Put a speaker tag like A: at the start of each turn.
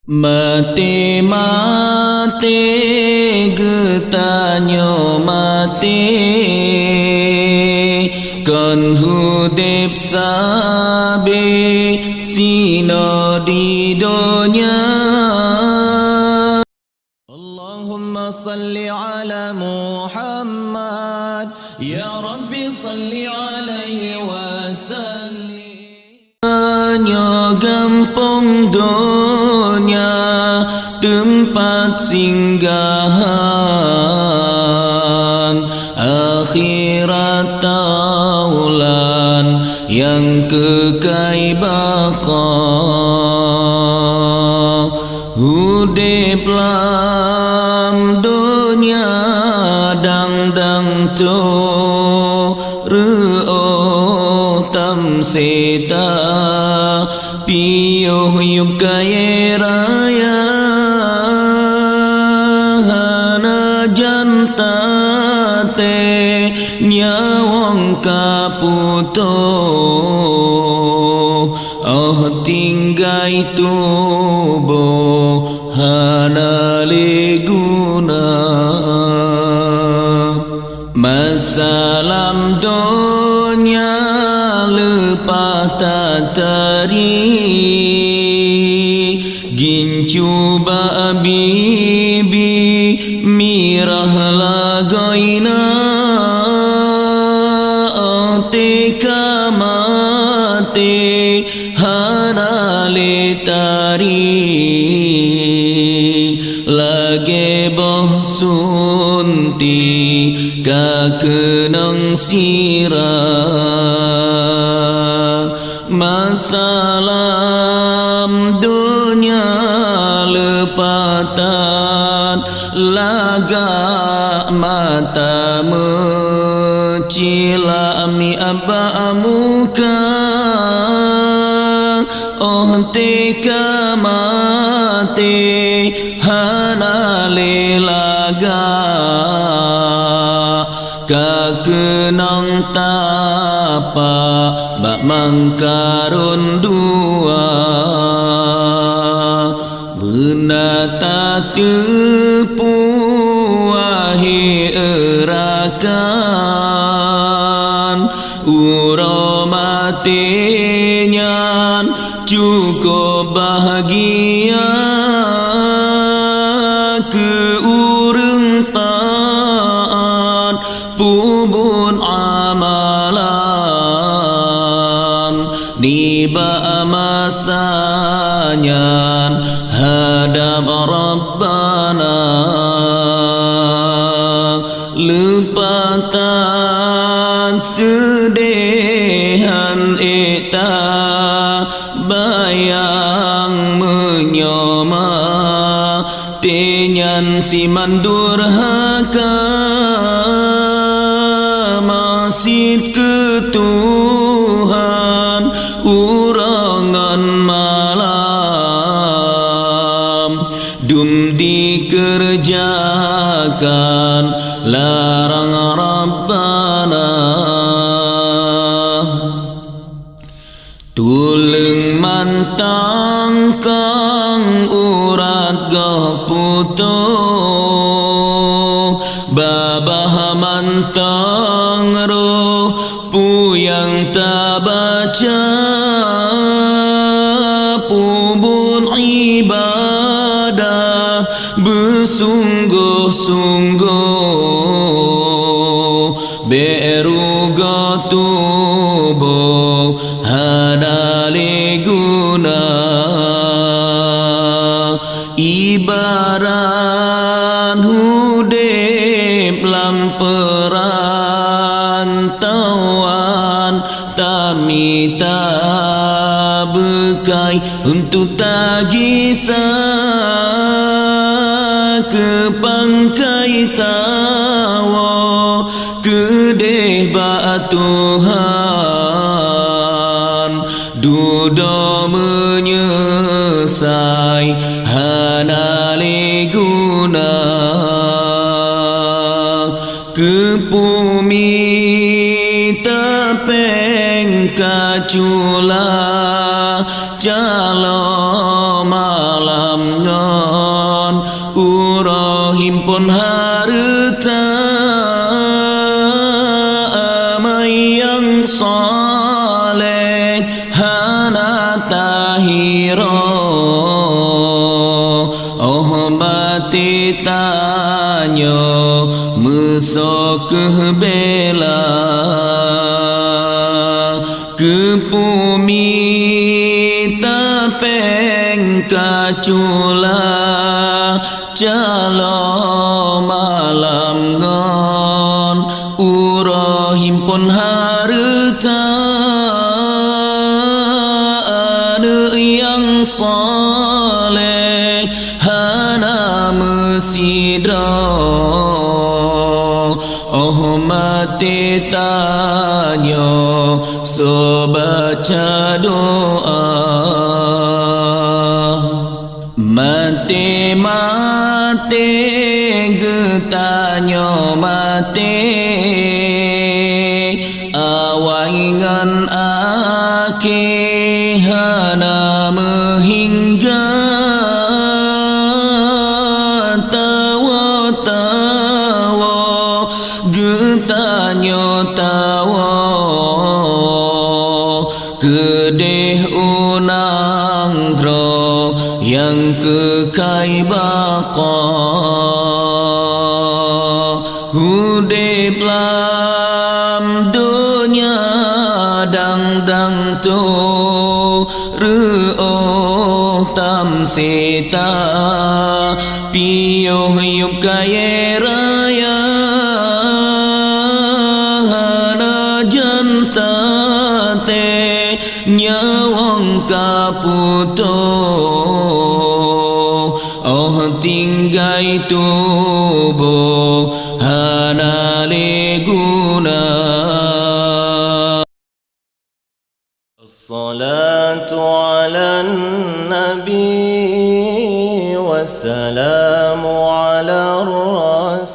A: Mate mate getanyo mate kon hudip sabe sino di dunya. Allahumma salli ala Muhammad ya Rabbi salli alaihi wasallim. Hanya gampang dunia tempat singgahan, akhirat taulan yang kekal baqa. Hudip lam dunia dang tu ru'o tam seta piyo yub kaya raya hana jantate nyawang kaputo tinggai tubuh hana leguna. Masalam dunia lepas tatari gincu bibi mirah lagoina tika mate hana letari lage boh sunti kakenang sirah. Masalam dunia lepatan laga mata mecilami abba muka tika mate hana lelaga kakenang tapa bak mangkarun dua benata tepu wahi erakan uro matinya cukup bahagia ke urang taat pubun amalan niba masanya hadap Rabbana lepatan sedehan eta bayang menyoma tenyan si mandurhaka masih ke Tuhan urangan malam dum dikerjakan larang Rabbana tulung mantang kang urat gaputo babah mantang roh puyang tabaca pubun ibadah bersungguh-sungguh beruga tubuh hana leguna ibarat hudip lam perantauan tamita bekai untuk tagisah ke pangkai tawa kedeh ba Tuhan duda menyesai hana leguna ke bumi tapeng kacula calo malam malam ngon uro himpun harta amai yang soleh hana tahiro oh mati tanyo mesok bela kepumi tapeng kacula calo malam ngon uro himpun harta ane yang soleh hana mesidra oh mati tanyo so baca doa mati getanyo mati awangan ake hana mehingga tawa getanyo tawa kedeh unang dro yang kekai baka hudip lam dunia dang tu ru'oh tam seta piyo hiup kaya raya hana jantate nyawang kaputo oh tinggai tubuh hana leguna
B: As-salatu ala nabi wassalamu ala rasul